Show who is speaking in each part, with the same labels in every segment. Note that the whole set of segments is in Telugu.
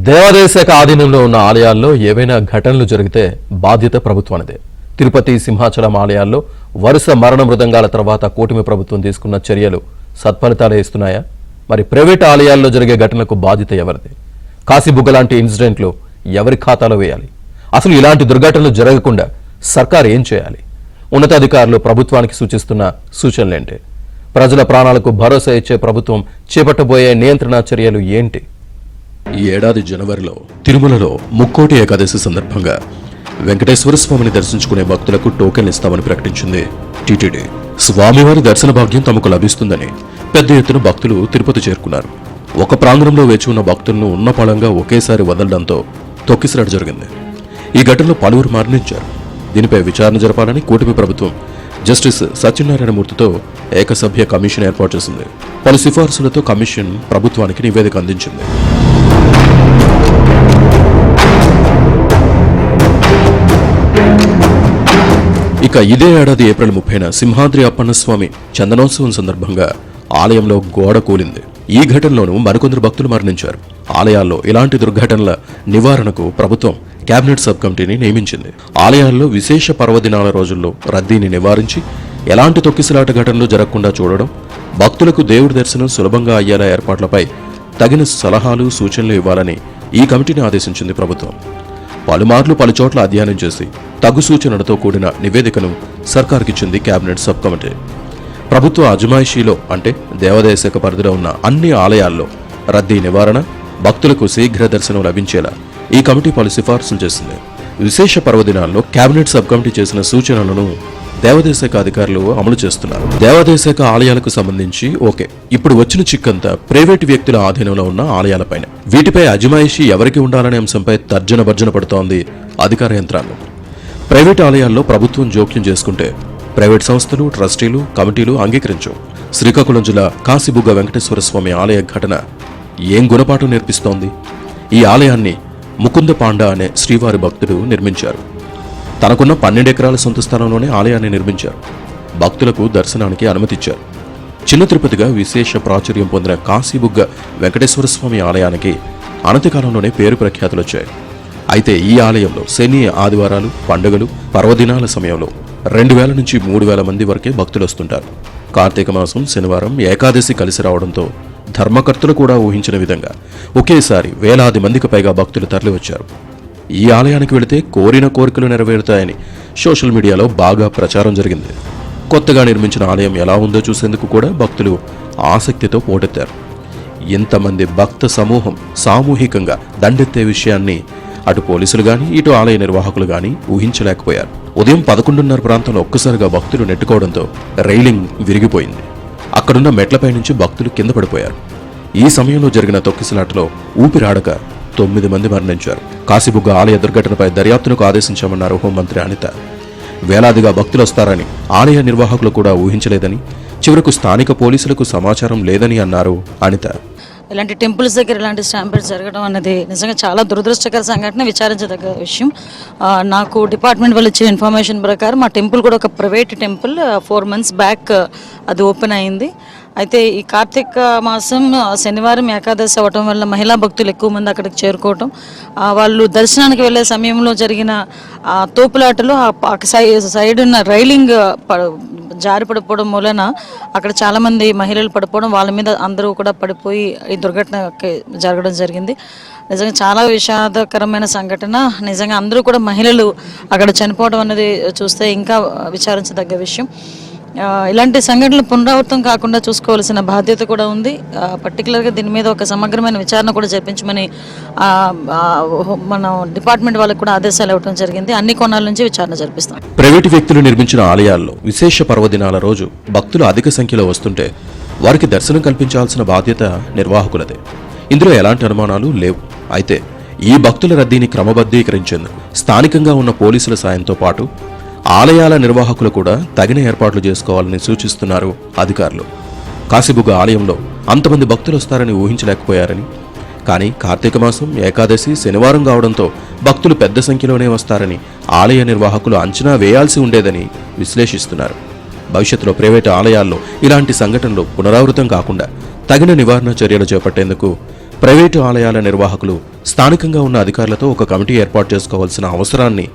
Speaker 1: దేవాదాయ శాఖ ఆధీనంలో ఉన్న ఆలయాల్లో ఏవైనా ఘటనలు జరిగితే బాధ్యత ప్రభుత్వానిదే. తిరుపతి, సింహాచలం ఆలయాల్లో వరుస మరణ మృదంగాల తర్వాత కూటమి ప్రభుత్వం తీసుకున్న చర్యలు సత్ఫలితాలే ఇస్తున్నాయా? మరి ప్రైవేట్ ఆలయాల్లో జరిగే ఘటనలకు బాధ్యత ఎవరిది? కాశీబుగ్గ లాంటి ఇన్సిడెంట్లు ఎవరి ఖాతాలో వేయాలి? అసలు ఇలాంటి దుర్ఘటనలు జరగకుండా సర్కార్ ఏం చేయాలి? ఉన్నతాధికారులు ప్రభుత్వానికి సూచిస్తున్న సూచనలేంటి? ప్రజల ప్రాణాలకు భరోసా ఇచ్చే ప్రభుత్వం చేపట్టబోయే నియంత్రణ చర్యలు ఏంటి?
Speaker 2: ఈ ఏడాది జనవరిలో తిరుమలలో ముక్కోటి ఏకాదశి సందర్భంగా వెంకటేశ్వర స్వామిని దర్శించుకునే భక్తులకు టోకెన్లు ఇస్తామని ప్రకటించింది టీటీడీ. స్వామివారి దర్శన భాగ్యం తమకు లభిస్తుందని పెద్ద ఎత్తున భక్తులు తిరుపతి చేరుకున్నారు. ఒక ప్రాంగణంలో వేచి ఉన్న భక్తులను ఉన్నపళంగా ఒకేసారి వదలడంతో తొక్కిసలాట జరిగింది. ఈ ఘటనలో పలువురు మరణించారు. దీనిపై విచారణ జరపాలని కూటమి ప్రభుత్వం జస్టిస్ సత్యనారాయణమూర్తితో ఏకసభ్య కమిషన్ ఏర్పాటు చేసింది. పలు సిఫార్సులతో కమిషన్ ప్రభుత్వానికి నివేదిక అందించింది. ఇక ఇదే ఏడాది ఏప్రిల్ 30న సింహాద్రి అప్పన్నస్వామి చందనోత్సవం సందర్భంగా ఆలయంలో గోడ కూలింది. ఈ ఘటనలోనూ మరికొందరు భక్తులు మరణించారు. ఆలయాల్లో ఇలాంటి దుర్ఘటనల నివారణకు ప్రభుత్వం కేబినెట్ సబ్ కమిటీని నియమించింది. ఆలయాల్లో విశేష పర్వదినాల రోజుల్లో రద్దీని నివారించి ఎలాంటి తొక్కిసలాట ఘటనలు జరగకుండా చూడడం, భక్తులకు దేవుడి దర్శనం సులభంగా అయ్యేలా ఏర్పాట్లపై తగిన సలహాలు, సూచనలు ఇవ్వాలని ఈ కమిటీని ఆదేశించింది ప్రభుత్వం. పలుమార్లు పలుచోట్ల అధ్యయనం చేసి తగు సూచనలతో కూడిన నివేదికను సర్కార్కిచ్చింది కేబినెట్ సబ్ కమిటీ. ప్రభుత్వ అజమాయిషీలో అంటే దేవాదాయ శాఖ పరిధిలో ఉన్న అన్ని ఆలయాల్లో రద్దీ నివారణ, భక్తులకు శీఘ్ర దర్శనం లభించేలా ఈ కమిటీ పలు సిఫార్సులు చేసింది. విశేష పర్వదినాల్లో కేబినెట్ సబ్ కమిటీ చేసిన సూచనలను దేవాదాయ శాఖ అధికారులు అమలు చేస్తున్నారు. దేవాదాయ శాఖ ఆలయాలకు సంబంధించి ఓకే, ఇప్పుడు వచ్చిన చిక్కంతా ప్రైవేటు వ్యక్తుల ఆధీనంలో ఉన్న ఆలయాలపైన. వీటిపై అజమాయిషీ ఎవరికి ఉండాలనే అంశంపై తర్జన భర్జన పడుతోంది అధికార యంత్రాంగం. ప్రైవేటు ఆలయాల్లో ప్రభుత్వం జోక్యం చేసుకుంటే ప్రైవేట్ సంస్థలు, ట్రస్టీలు, కమిటీలు అంగీకరించవు. శ్రీకాకుళం జిల్లా కాశీబుగ్గ వెంకటేశ్వర స్వామి ఆలయ ఘటన ఏం గుణపాఠం నేర్పిస్తోంది? ఈ ఆలయాన్ని ముకుంద పాండా అనే శ్రీవారి భక్తుడు నిర్మించారు. తనకున్న 12 ఎకరాల సొంత స్థలంలోనే ఆలయాన్ని నిర్మించారు. భక్తులకు దర్శనానికి అనుమతిచ్చారు. చిన్న తిరుపతిగా విశేష ప్రాచుర్యం పొందిన కాశీబుగ్గ వెంకటేశ్వర స్వామి ఆలయానికి అనతి కాలంలోనే పేరు ప్రఖ్యాతులు వచ్చాయి. అయితే ఈ ఆలయంలో శని, ఆదివారాలు, పండుగలు, పర్వదినాల సమయంలో 2000 నుంచి 3000 మంది వరకే భక్తులు వస్తుంటారు. కార్తీక మాసం శనివారం ఏకాదశి కలిసి రావడంతో ధర్మకర్తలు కూడా ఊహించిన విధంగా ఒకేసారి వేలాది మందికి పైగా భక్తులు తరలివచ్చారు. ఈ ఆలయానికి వెళితే కోరిన కోరికలు నెరవేరుతాయని సోషల్ మీడియాలో బాగా ప్రచారం జరిగింది. కొత్తగా నిర్మించిన ఆలయం ఎలా ఉందో చూసేందుకు కూడా భక్తులు ఆసక్తితో పోటెత్తారు. ఇంతమంది భక్త సమూహం సామూహికంగా దండెత్తే విషయాన్ని అటు పోలీసులు గాని, ఇటు ఆలయ నిర్వాహకులు గాని ఊహించలేకపోయారు. ఉదయం 11:30 ప్రాంతంలో ఒక్కసారిగా భక్తులు నెట్టుకోవడంతో రైలింగ్ విరిగిపోయింది. అక్కడున్న మెట్లపై నుంచి భక్తులు కింద పడిపోయారు. ఈ సమయంలో జరిగిన తొక్కిసలాటలో ఊపిరాడక 9 మంది మరణించారు. కాశీబుగ్గ ఆలయ దుర్ఘటనపై దర్యాప్తునకు ఆదేశించామన్నారు హోంమంత్రి అనిత. వేలాదిగా భక్తులు వస్తారని ఆలయ నిర్వాహకులు కూడా ఊహించలేదని, చివరకు స్థానిక పోలీసులకు సమాచారం లేదని అన్నారు అనిత.
Speaker 3: ఇలాంటి టెంపుల్స్ దగ్గర ఇలాంటి స్టాంపేడ్ జరగడం అనేది నిజంగా చాలా దురదృష్టకర సంఘటన, విచారించదగ్గ విషయం. నాకు డిపార్ట్మెంట్ వాళ్ళు ఇచ్చిన ఇన్ఫర్మేషన్ ప్రకారం మా టెంపుల్ కూడా ఒక ప్రైవేట్ టెంపుల్ 4 months బ్యాక్ అది ఓపెన్ అయింది. అయితే ఈ కార్తీక మాసం శనివారం ఏకాదశి అవ్వటం వల్ల మహిళా భక్తులు ఎక్కువ మంది అక్కడికి చేరుకోవటం, వాళ్ళు దర్శనానికి వెళ్ళే సమయంలో జరిగిన తోపులాటలో సైడ్ ఉన్న రైలింగ్ జారి పడిపోవడం మూలన అక్కడ చాలామంది మహిళలు పడిపోవడం, వాళ్ళ మీద అందరూ కూడా పడిపోయి ఈ దుర్ఘటన జరగడం జరిగింది. నిజంగా చాలా విషాదకరమైన సంఘటన. నిజంగా అందరూ కూడా మహిళలు అక్కడ చనిపోవడం అనేది చూస్తే ఇంకా విచారించదగ్గ విషయం. ఇలాంటి సంఘటనలు పునరావృతం కాకుండా చూసుకోవాల్సిన బాధ్యత కూడా ఉంది. పర్టికులర్గా దీని మీద ఒక సమగ్రమైన విచారణ కూడా జరిపించమని మన డిపార్ట్మెంట్ వాళ్ళకి కూడా ఆదేశాలు ఇవ్వడం జరిగింది. అన్ని కోణాల నుంచి విచారణ జరిపిస్తాం.
Speaker 2: ప్రైవేటు వ్యక్తులు నిర్మించిన ఆలయాల్లో విశేష పర్వదినాల రోజు భక్తులు అధిక సంఖ్యలో వస్తుంటే వారికి దర్శనం కల్పించాల్సిన బాధ్యత నిర్వాహకులదే. ఇందులో ఎలాంటి అనుమానాలు లేవు. అయితే ఈ భక్తుల రద్దీని క్రమబద్ధీకరించేందుకు స్థానికంగా ఉన్న పోలీసుల సాయంతో పాటు ఆలయాల నిర్వాహకులు కూడా తగిన ఏర్పాట్లు చేసుకోవాలని సూచిస్తున్నారు అధికారులు. కాశీబుగ్గ ఆలయంలో అంతమంది భక్తులు వస్తారని ఊహించలేకపోయారని, కానీ కార్తీక మాసం, ఏకాదశి శనివారం కావడంతో భక్తులు పెద్ద సంఖ్యలోనే వస్తారని ఆలయ నిర్వాహకులు అంచనా వేయాల్సి ఉండేదని విశ్లేషిస్తున్నారు. భవిష్యత్తులో ప్రైవేటు ఆలయాల్లో ఇలాంటి సంఘటనలు పునరావృతం కాకుండా తగిన నివారణ చర్యలు చేపట్టేందుకు ప్రైవేటు ఆలయాల నిర్వాహకులు స్థానికంగా ఉన్న అధికారులతో ఒక కమిటీ ఏర్పాటు చేసుకోవాల్సిన అవసరాన్ని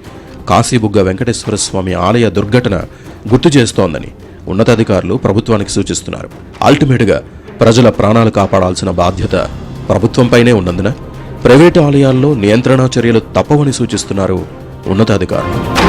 Speaker 2: కాశీబుగ్గ వెంకటేశ్వర స్వామి ఆలయ దుర్ఘటన గుర్తు చేస్తోందని ఉన్నతాధికారులు ప్రభుత్వానికి సూచిస్తున్నారు. అల్టిమేట్గా ప్రజల ప్రాణాలు కాపాడాల్సిన బాధ్యత ప్రభుత్వంపైనే ఉన్నందున ప్రైవేటు ఆలయాల్లో నియంత్రణా చర్యలు తప్పవని సూచిస్తున్నారు ఉన్నతాధికారులు.